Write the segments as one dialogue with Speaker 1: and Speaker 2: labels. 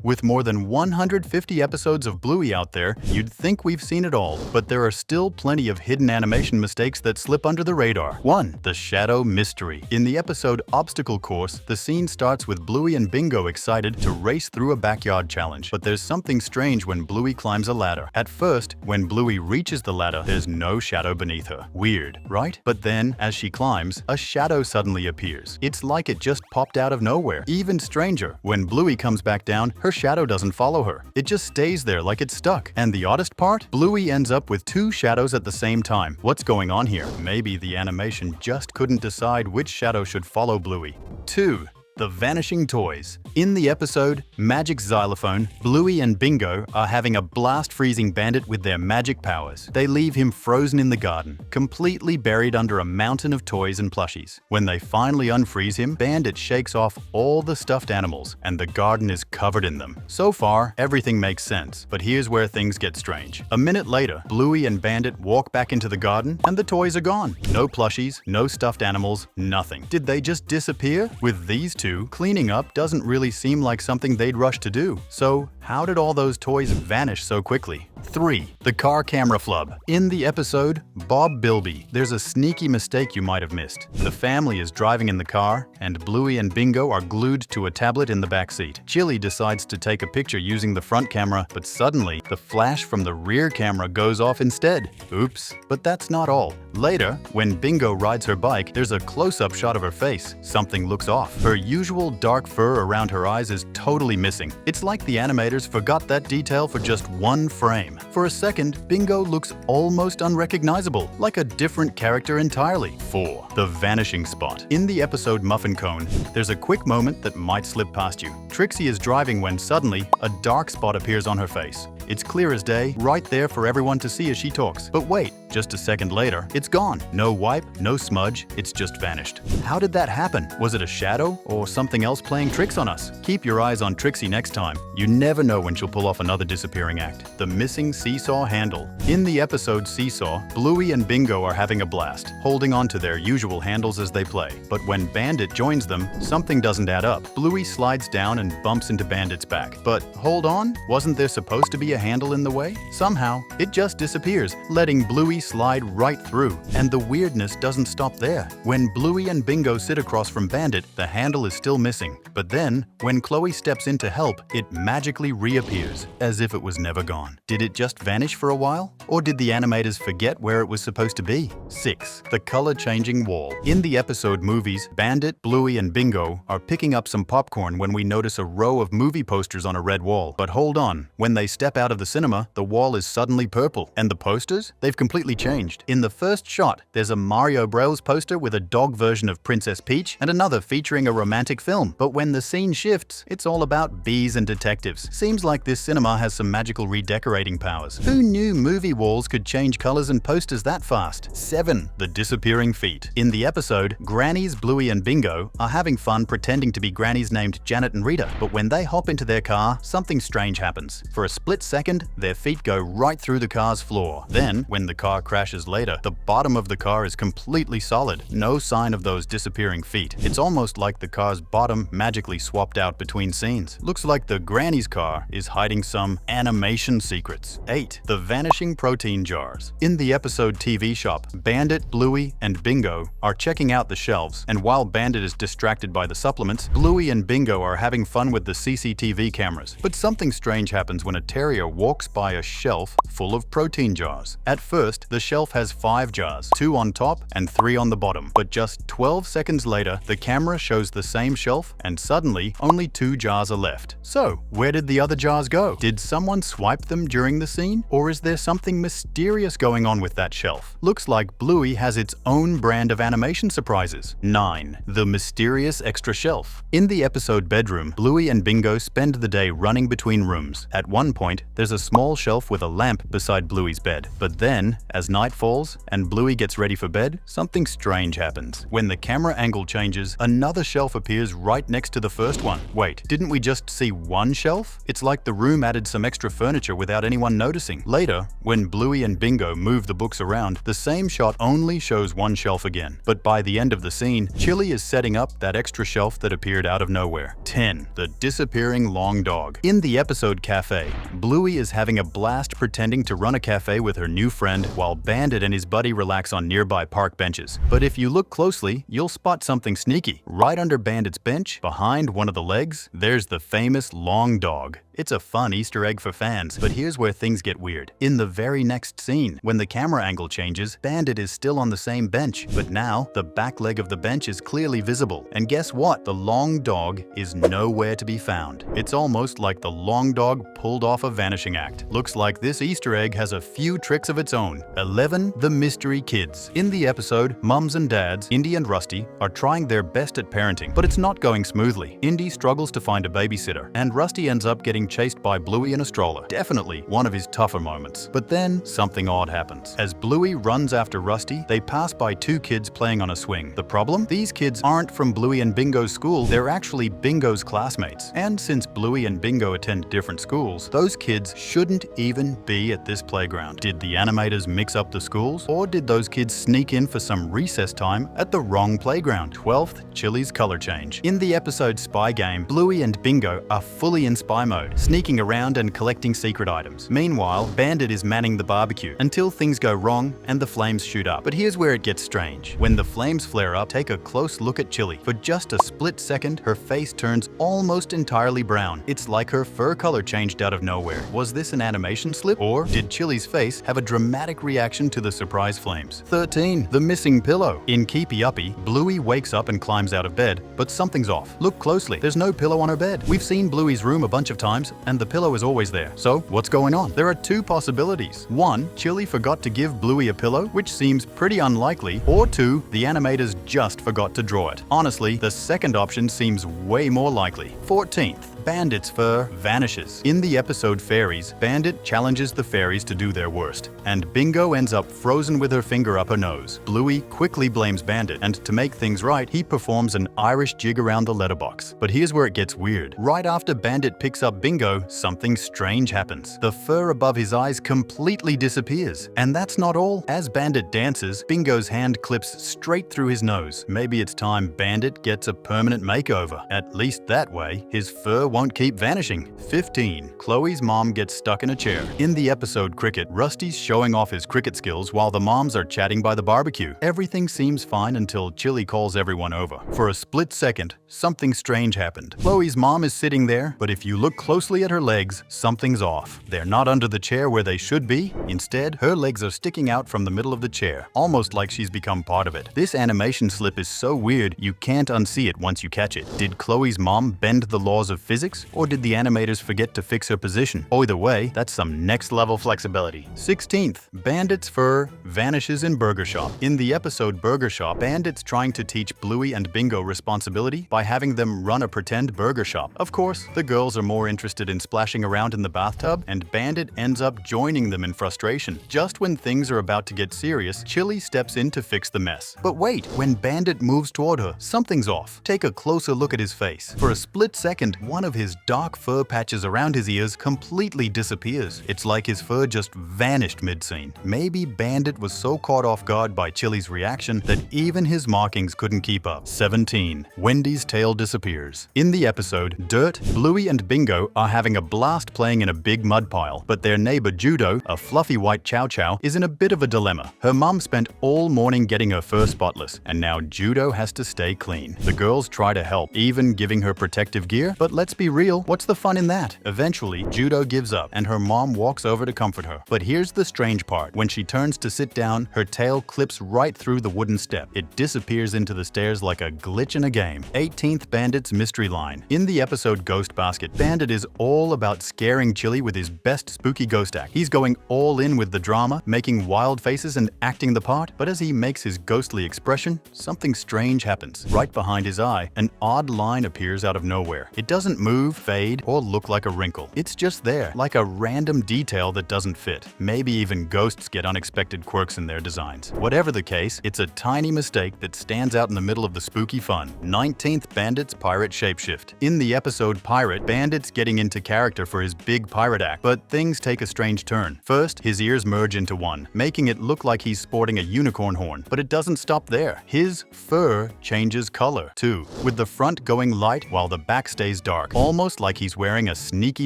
Speaker 1: With more than 150 episodes of Bluey out there, you'd think we've seen it all, but there are still plenty of hidden animation mistakes that slip under the radar. 1. The Shadow Mystery. In the episode Obstacle Course, the scene starts with Bluey and Bingo excited to race through a backyard challenge. But there's something strange when Bluey climbs a ladder. At first, when Bluey reaches the ladder, there's no shadow beneath her. Weird, right? But then, as she climbs, a shadow suddenly appears. It's like it just popped out of nowhere. Even stranger, when Bluey comes back down, her shadow doesn't follow her. It just stays there like it's stuck. And the oddest part? Bluey ends up with two shadows at the same time. What's going on here? Maybe the animation just couldn't decide which shadow should follow Bluey. 2. The Vanishing Toys. In the episode Magic Xylophone, Bluey and Bingo are having a blast freezing Bandit with their magic powers. They leave him frozen in the garden, completely buried under a mountain of toys and plushies. When they finally unfreeze him, Bandit shakes off all the stuffed animals, and the garden is covered in them. So far, everything makes sense, but here's where things get strange. A minute later, Bluey and Bandit walk back into the garden, and the toys are gone. No plushies, no stuffed animals, nothing. Did they just disappear? With these two, cleaning up doesn't really seem like something they'd rush to do. So, how did all those toys vanish so quickly? 3. The Car Camera Flub. In the episode Bob Bilby, there's a sneaky mistake you might have missed. The family is driving in the car, and Bluey and Bingo are glued to a tablet in the back seat. Chili decides to take a picture using the front camera, but suddenly, the flash from the rear camera goes off instead. Oops. But that's not all. Later, when Bingo rides her bike, there's a close-up shot of her face. Something looks off. Her usual dark fur around her eyes is totally missing. It's like the animators forgot that detail for just one frame. For a second, Bingo looks almost unrecognizable, like a different character entirely. 4. The Vanishing Spot. In the episode Muffin Cone, there's a quick moment that might slip past you. Trixie is driving when suddenly, a dark spot appears on her face. It's clear as day, right there for everyone to see as she talks. But wait, just a second later, it's gone. No wipe, no smudge, it's just vanished. How did that happen? Was it a shadow or something else playing tricks on us? Keep your eyes on Trixie next time. You never know when she'll pull off another disappearing act. The missing Seesaw handle. In the episode Seesaw, Bluey and Bingo are having a blast, holding on to their usual handles as they play. But when Bandit joins them, something doesn't add up. Bluey slides down and bumps into Bandit's back. But hold on, wasn't there supposed to be a handle in the way? Somehow, it just disappears, letting Bluey slide right through. And the weirdness doesn't stop there. When Bluey and Bingo sit across from Bandit, the handle is still missing. But then, when Khloes steps in to help, it magically reappears, as if it was never gone. Did it just vanish for a while? Or did the animators forget where it was supposed to be? 6. The color-changing wall. In the episode Movies, Bandit, Bluey, and Bingo are picking up some popcorn when we notice a row of movie posters on a red wall. But hold on, when they step out of the cinema, the wall is suddenly purple. And the posters? They've completely changed. In the first shot, there's a Mario Bros poster with a dog version of Princess Peach and another featuring a romantic film. But when the scene shifts, it's all about bees and detectives. Seems like this cinema has some magical redecorating powers. Who knew movie walls could change colors and posters that fast? 7. The Disappearing Feet. In the episode, Grannies, Bluey, and Bingo are having fun pretending to be grannies named Janet and Rita. But when they hop into their car, something strange happens. For a split second, their feet go right through the car's floor. Then, when the car crashes later, the bottom of the car is completely solid. No sign of those disappearing feet. It's almost like the car's bottom magically swapped out between scenes. Looks like the granny's car is hiding some animation secrets. 8. The Vanishing Protein Jars. In the episode TV Shop, Bandit, Bluey, and Bingo are checking out the shelves, and while Bandit is distracted by the supplements, Bluey and Bingo are having fun with the CCTV cameras. But something strange happens when a terrier walks by a shelf full of protein jars. At first, the shelf has 5 jars, 2 on top and 3 on the bottom. But just 12 seconds later, the camera shows the same shelf, and suddenly, only 2 jars are left. So, where did the other jars go? Did someone swipe them during the scene? Or is there something mysterious going on with that shelf? Looks like Bluey has its own brand of animation surprises. 9. The Mysterious Extra Shelf. In the episode Bedroom, Bluey and Bingo spend the day running between rooms. At one point, there's a small shelf with a lamp beside Bluey's bed. But then, As night falls and Bluey gets ready for bed, something strange happens. When the camera angle changes, another shelf appears right next to the first one. Wait, didn't we just see one shelf? It's like the room added some extra furniture without anyone noticing. Later, when Bluey and Bingo move the books around, the same shot only shows one shelf again. But by the end of the scene, Chili is setting up that extra shelf that appeared out of nowhere. 10. The disappearing long dog. In the episode Cafe, Bluey is having a blast pretending to run a cafe with her new friend while Bandit and his buddy relax on nearby park benches. But if you look closely, you'll spot something sneaky. Right under Bandit's bench, behind one of the legs, there's the famous long dog. It's a fun Easter egg for fans, but here's where things get weird. In the very next scene, when the camera angle changes, Bandit is still on the same bench, but now the back leg of the bench is clearly visible. And guess what? The long dog is nowhere to be found. It's almost like the long dog pulled off a vanishing act. Looks like this Easter egg has a few tricks of its own. 11. The mystery kids. In the episode, mums and dads, Indy and Rusty, are trying their best at parenting, but it's not going smoothly. Indy struggles to find a babysitter, and Rusty ends up getting chased by Bluey in a stroller. Definitely one of his tougher moments. But then something odd happens. As Bluey runs after Rusty, they pass by two kids playing on a swing. The problem? These kids aren't from Bluey and Bingo's school, they're actually Bingo's classmates. And since Bluey and Bingo attend different schools, those kids shouldn't even be at this playground. Did the animators mix up the schools? Or did those kids sneak in for some recess time at the wrong playground? 12th, Chili's color change. In the episode Spy Game, Bluey and Bingo are fully in spy mode, sneaking around and collecting secret items. Meanwhile, Bandit is manning the barbecue until things go wrong and the flames shoot up. But here's where it gets strange. When the flames flare up, take a close look at Chili. For just a split second, her face turns almost entirely brown. It's like her fur color changed out of nowhere. Was this an animation slip? Or did Chili's face have a dramatic reaction to the surprise flames? 13. The missing pillow. In Keepy Uppy, Bluey wakes up and climbs out of bed, but something's off. Look closely. There's no pillow on her bed. We've seen Bluey's room a bunch of times, and the pillow is always there. So, what's going on? There are two possibilities. 1. Chili forgot to give Bluey a pillow, which seems pretty unlikely. Or 2. The animators just forgot to draw it. Honestly, the second option seems way more likely. 14th. Bandits Fur vanishes. In the episode Fairies, Bandit challenges the fairies to do their worst, and Bingo ends up frozen with her finger up her nose. Bluey quickly blames Bandit, and to make things right, he performs an Irish jig around the letterbox. But here's where it gets weird. Right after Bandit picks up Bingo, something strange happens. The fur above his eyes completely disappears. And that's not all. As Bandit dances, Bingo's hand clips straight through his nose. Maybe it's time Bandit gets a permanent makeover. At least that way, his fur won't keep vanishing. 15. Khloe's mom gets stuck in a chair. In the episode Cricket, Rusty's showing off his cricket skills while the moms are chatting by the barbecue. Everything seems fine until Chili calls everyone over. For a split second, something strange happened. Khloe's mom is sitting there, but if you look closely at her legs, something's off. They're not under the chair where they should be. Instead, her legs are sticking out from the middle of the chair, almost like she's become part of it. This animation slip is so weird, you can't unsee it once you catch it. Did Khloe's mom bend the laws of physics? Or did the animators forget to fix her position? Either way, that's some next level flexibility. 16th. Bandits Fur vanishes in Burger Shop. In the episode Burger Shop, Bandit's trying to teach Bluey and Bingo responsibility by having them run a pretend burger shop. Of course, the girls are more interested in splashing around in the bathtub, and Bandit ends up joining them in frustration. Just when things are about to get serious, Chili steps in to fix the mess. But wait, when Bandit moves toward her, something's off. Take a closer look at his face. For a split second, one of his dark fur patches around his ears completely disappears. It's like his fur just vanished mid-scene. Maybe Bandit was so caught off guard by Chili's reaction that even his markings couldn't keep up. 17. Wendy's tail disappears. In the episode Dirt, Bluey and Bingo are having a blast playing in a big mud pile, but their neighbor Judo, a fluffy white chow chow, is in a bit of a dilemma. Her mom spent all morning getting her fur spotless, and now Judo has to stay clean. The girls try to help, even giving her protective gear, but let's be real, what's the fun in that? Eventually, Judo gives up, and her mom walks over to comfort her. But here's the strange part. When she turns to sit down, her tail clips right through the wooden step. It disappears into the stairs like a glitch in a game. 18th Bandit's mystery line. In the episode Ghost Basket, Bandit is all about scaring Chili with his best spooky ghost act. He's going all in with the drama, making wild faces and acting the part, but as he makes his ghostly expression, something strange happens. Right behind his eye, an odd line appears out of nowhere. It doesn't move move, fade, or look like a wrinkle. It's just there, like a random detail that doesn't fit. Maybe even ghosts get unexpected quirks in their designs. Whatever the case, it's a tiny mistake that stands out in the middle of the spooky fun. 19th Bandits Pirate Shapeshift. In the episode Pirate, Bandit's getting into character for his big pirate act, but things take a strange turn. First, his ears merge into one, making it look like he's sporting a unicorn horn, but it doesn't stop there. His fur changes color, too, with the front going light while the back stays dark, almost like he's wearing a sneaky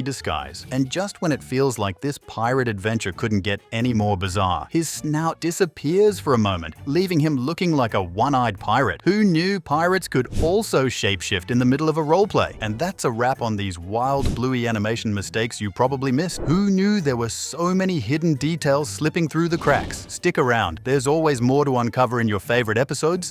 Speaker 1: disguise. And just when it feels like this pirate adventure couldn't get any more bizarre, his snout disappears for a moment, leaving him looking like a one-eyed pirate. Who knew pirates could also shapeshift in the middle of a roleplay? And that's a wrap on these wild Bluey animation mistakes you probably missed. Who knew there were so many hidden details slipping through the cracks? Stick around, there's always more to uncover in your favorite episodes.